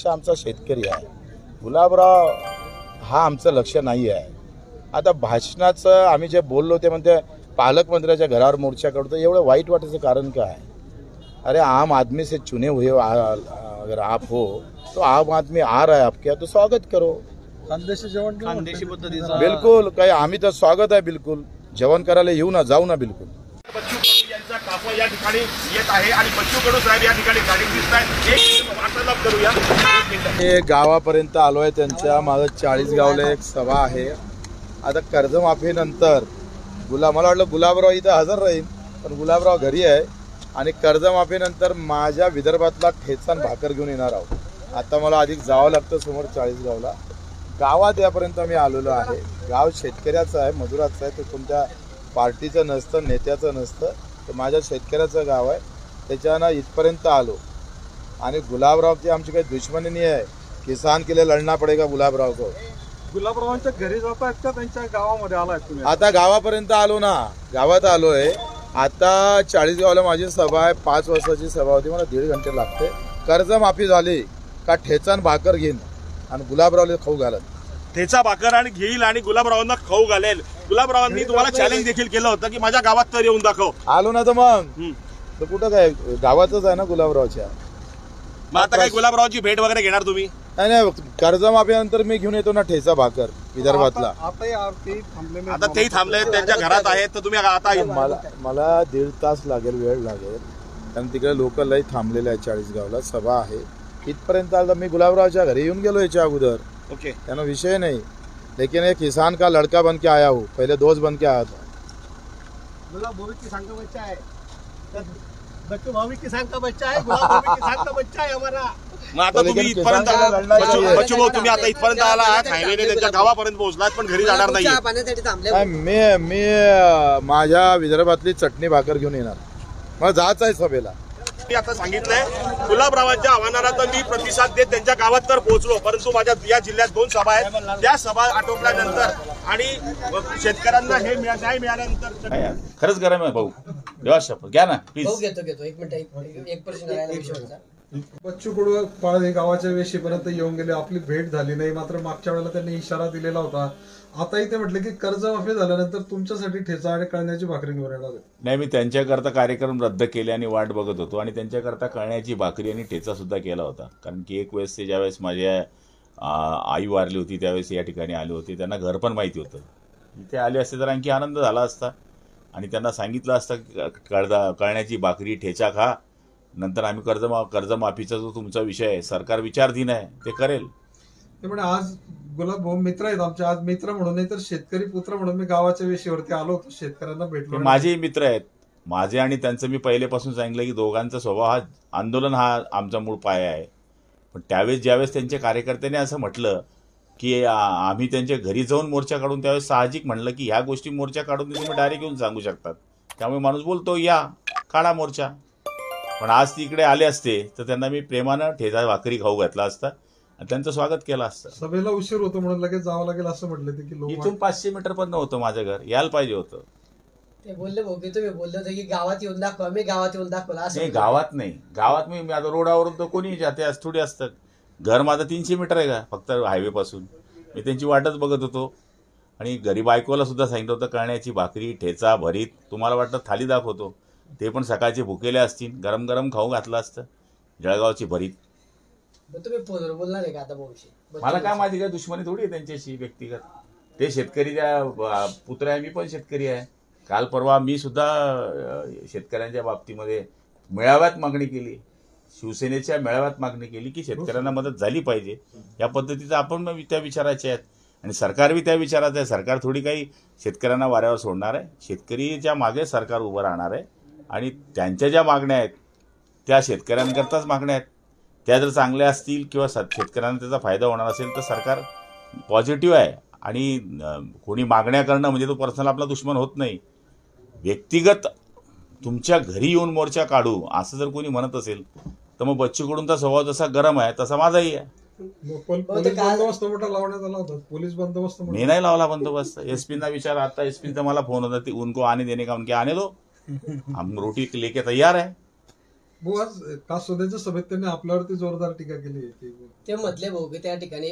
मोर्चा आमचा शेतकरी आहे. गुलाबराव हा आमचं लक्ष नाही आहे. आता भाषणाचं आम्ही जे बोललो ते म्हणते पालकमंत्र्याच्या घरावर मोर्चा काढतो. एवढं वाईट वाटायचं कारण काय? अरे आम आदमी से चुने हुए अगर आप हो तो आम आदमी आ रहा है आपके, तो स्वागत करो. खानदेशी जेवण खानदेशी पद्धतीचं बिलकुल काही आम्ही तर स्वागत आहे. बिलकुल जेवण करायला येऊ ना, जाऊ ना. बिलकुल बच्चू कडू यांचा काफा या ठिकाणी येत आहे आणि बच्चू कडू साहेब या ठिकाणी गाडी दिसत आहेत. एक वार्तालाप करूया. हे गावापर्यंत आलो आहे. त्यांच्या माझं 40 गावला एक सभा आहे. आता कर्जमाफीनंतर मला वाटलं गुलाबराव इथं हजर राहील, पण गुलाबराव घरी आहे. आणि कर्जमाफीनंतर माझ्या विदर्भातला ठेचान भाकर घेऊन येणार आहोत. आता मला अधिक जावं लागतं समोर 40 गावला. गावात यापर्यंत मी आलेलो आहे. गाव शेतकऱ्याचं आहे, मजुराचं आहे. ते कोणत्या पार्टीचं नसतं, नेत्याचं नसतं. ते माझ्या शेतकऱ्याचं गाव आहे. त्याच्यानं इथपर्यंत आलो. आणि गुलाबरावची आमची काही दुश्मनी नाही आहे. किसान के लिए लढना पडेगा गुलाबराव को. गुलाबरावांच्या घरी जात आहेत का त्यांच्या गावामध्ये आलाय तुम्ही? आता गावापर्यंत आलो ना, गावात आलोय. आता 40 गावला माझी सभा आहे. 5 वाजताची सभा होती. मला 1.5 घंटे लागते. कर्जमाफी झाली का ठेचान भाकर घेईन आणि गुलाबरावला खाऊ घालत. ठेचा भाकर आणि घेईल आणि गुलाबरावांना खाऊ घालेल. गुलाबरावांनी तुम्हाला चॅलेंज देखील केलं होतं की माझ्या गावात तर येऊन दाखव. आलो ना तर मग तर कुठं काय गावातच आहे ना गुलाबरावच्या. मग आता काय गुलाबरावची भेट वगैरे घेणार तुम्ही? नाही, कर्जमाफीनंतर मी घेऊन येतो ना ठेचा भाकर विदर्भातला. आता तेही थांबले, त्यांच्या घरात आहेत, तर तुम्ही आता मला 1.5 तास लागेल, वेळ लागेल. कारण तिकडे लोक लई थांबलेले आहे. 40 गावला सभा आहे. इथपर्यंत आला. मी गुलाबरावच्या घरी येऊन गेलो याच्या अगोदर. ओके, त्यानं विषय नहीं. लेकिन एक किसान का लड़का बन के आया हूँ. पहले दोस्त बन के आया था. गुलाब भावी किसान का बच्चा है. बच्चू भावी किसान का बच्चा है. गुलाब भावी किसान का बच्चा है हमारा. मग आता तुम्ही इथपर्यंत बच्चू भाऊ तुम्ही आता इथपर्यंत आला आहात. हायवेने त्यांच्या गावापर्यंत पोहोचलात, पण घरी जाणार नाही. मी माझ्या विदर्भातली चटणी भाकर घेऊन येणार. मला जायचं आहे सभेला. मी आता सांगितलंय गुलाबरावांच्या आव्हानाला तर मी प्रतिसाद देत त्यांच्या गावात तर पोहोचलो, परंतु माझ्या या जिल्ह्यात 2 सभा आहेत. त्या सभा आटोपल्यानंतर आणि शेतकऱ्यांना हे न्याय मिळाल्यानंतर खरंच गरम आहे भाऊ. घ्या ना प्लीज. घेतो 1 मिनिट. एक प्रश्न. बच्चू कडू पाळणे गावाच्या वेशीपर्यंत येऊन गेले. आपली भेट झाली नाही. मात्र मागच्या वेळेला त्यांनी इशारा दिलेला होता. आता इथे म्हटलं की कर्जमाफी झाल्यानंतर तुमच्यासाठी ठेचा आणि कळण्याची भाकरी घेऊन येणार. नाही, मी त्यांच्याकरता कार्यक्रम रद्द केले आणि वाट बघत होतो. आणि त्यांच्याकरता कळण्याची भाकरी आणि ठेचा सुद्धा केला होता. कारण की एक वेळेस ते ज्यावेळेस माझ्या आई वारली होती त्यावेळेस या ठिकाणी आले होते. त्यांना घर पण माहिती होतं. इथे आले असते तर आणखी आनंद झाला असता. आणि त्यांना सांगितलं असतं कळण्याची भाकरी ठेचा खा. नंतर आम्ही कर्जमाफीचा जो तुमचा विषय आहे सरकार विचारधीन आहे ते करेल. त्यामुळे आज गुलाब भाऊ मित्र आहेत आमचे. आज मित्र म्हणून नाही तर शेतकरी पुत्र म्हणून मी गावाच्या वेशीवरती आलो होतो. शेतकऱ्यांना भेटलो. माझेही मित्र आहेत. माझे आणि त्यांचं मी पहिलेपासून सांगितलं की दोघांचा स्वभाव हा आंदोलन हा आमचा मूळ पाया आहे. पण त्यावेळेस ज्यावेळेस त्यांच्या कार्यकर्त्यांनी असं म्हटलं की आम्ही त्यांच्या घरी जाऊन मोर्चा काढून, त्यावेळेस साहजिक म्हणलं की ह्या गोष्टी मोर्चा काढून तुम्ही डायरेक्ट येऊन सांगू शकतात. त्यामुळे माणूस बोलतो या काढा मोर्चा. पण आज तिकडे आले असते तर त्यांना मी प्रेमानं ठेचा भाकरी खाऊ घातला असता आणि त्यांचं स्वागत केलं असतं. सभेला उशीर होतो म्हणून लगेच जावं लागेल असं म्हटलं ते की इथून 500 मीटर पण नव्हतं माझं घर. यायला पाहिजे होतं. ते बोलले भाऊ की तुम्ही बोलले होते की गावात येऊन दाखवा. मी गावात येऊन दाखवला असं. नाही, गावात नाही. गावात मी आता रोडावरून तर कोणी जाते थोडी असतात. घर माझं 300 मीटर आहे का फक्त हायवे पासून. मी त्यांची वाटच बघत होतो. आणि घरी बायकोला सुद्धा सांगितलं होतं कळण्याची भाकरी ठेचा भरीत. तुम्हाला वाटतं थाली दाखवतो, ते पण सकाळचे भुकेले असतील. गरम गरम खाऊ घातलं असतं. जळगावची भरीत. तुम्ही फोनवर बोलणार आहे का आता भाऊशी? मला काय, माझी काय दुश्मनी थोडी आहे त्यांच्याशी व्यक्तिगत. ते शेतकरीच्या पुत्र आहे, मी पण शेतकरी आहे. काल परवा मी सुद्धा शेतकऱ्यांच्या बाबतीमध्ये मेळाव्यात मागणी केली. शिवसेनेच्या मेळाव्यात मागणी केली की शेतकऱ्यांना मदत झाली पाहिजे. या पद्धतीचं आपण त्या विचाराचे आहेत आणि सरकार बी त्या विचाराचं आहे. सरकार थोडी काही शेतकऱ्यांना वाऱ्यावर सोडणार आहे. शेतकरीच्या मागे सरकार उभं राहणार आहे आणि त्यांच्या ज्या मागण्या आहेत त्या शेतकऱ्यांकरताच मागण्या आहेत. त्या जर चांगल्या असतील किंवा शेतकऱ्यांना त्याचा फायदा होणार असेल तर सरकार पॉझिटिव्ह आहे. आणि कोणी मागण्या करणं म्हणजे तो पर्सनल आपला दुश्मन होत नाही. व्यक्तिगत तुमच्या घरी येऊन मोर्चा काढू असं जर कोणी म्हणत असेल तर मग बच्चू कडूंचा स्वभाव जसा गरम आहे तसा माझाही आहे. पोलीस बंदोबस्त मोठा लावण्यात आला होता. पोलीस बंदोबस्त मी नाही लावला बंदोबस्त. एसपींना विचार. आता एसपीचा मला फोन होता, उनको आने देने का, उनके आने दो, हम रोटी लेके तैयार है. भाऊ, आज कासोद्याच्या सभेत त्यांनी आपल्यावरती जोरदार टीका केली आहे की ते म्हटले भाऊ की त्या ठिकाणी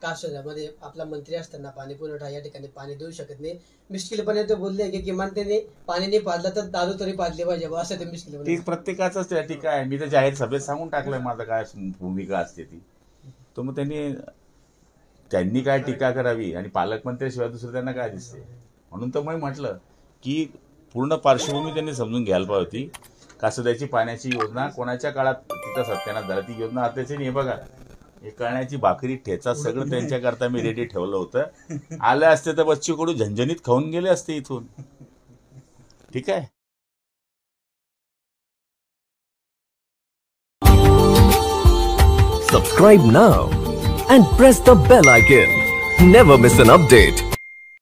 कासोद्यामध्ये आपला मंत्री असताना पाणी पुरवठा या ठिकाणी पाणी देऊ शकत नाही. मिश्किलपणे ते बोलले की किमान त्यांनी पाणी नाही पाजलं तर दारू तरी पाजली पाहिजे बुवा, असं ते ती मिश्किलपणे. प्रत्येकाचाच त्या टीका आहे. मी तर जाहीर सभेत सांगून टाकलंय माझं काय भूमिका असते ती. तर मग त्यांनी काय टीका करावी आणि पालकमंत्र्याशिवाय दुसरं त्यांना काय दिसते. म्हणून तर मी म्हटलं की पूर्ण पार्श्वभूमी त्यांनी समजून घ्यायला पाहिजे होती. कासोद्याची पाण्याची योजना कोणाच्या काळात तिथं सत्यानाश झाला, ती योजना आताची नाही. बघा, हे कळण्याची भाकरी ठेचा सगळं त्यांच्याकरता मी रेडी ठेवलं होतं. आले असते तर बच्चू कडू झणझणीत खाऊन गेले असते इथून. ठीक आहे. Subscribe now and press the bell icon. Never miss an update.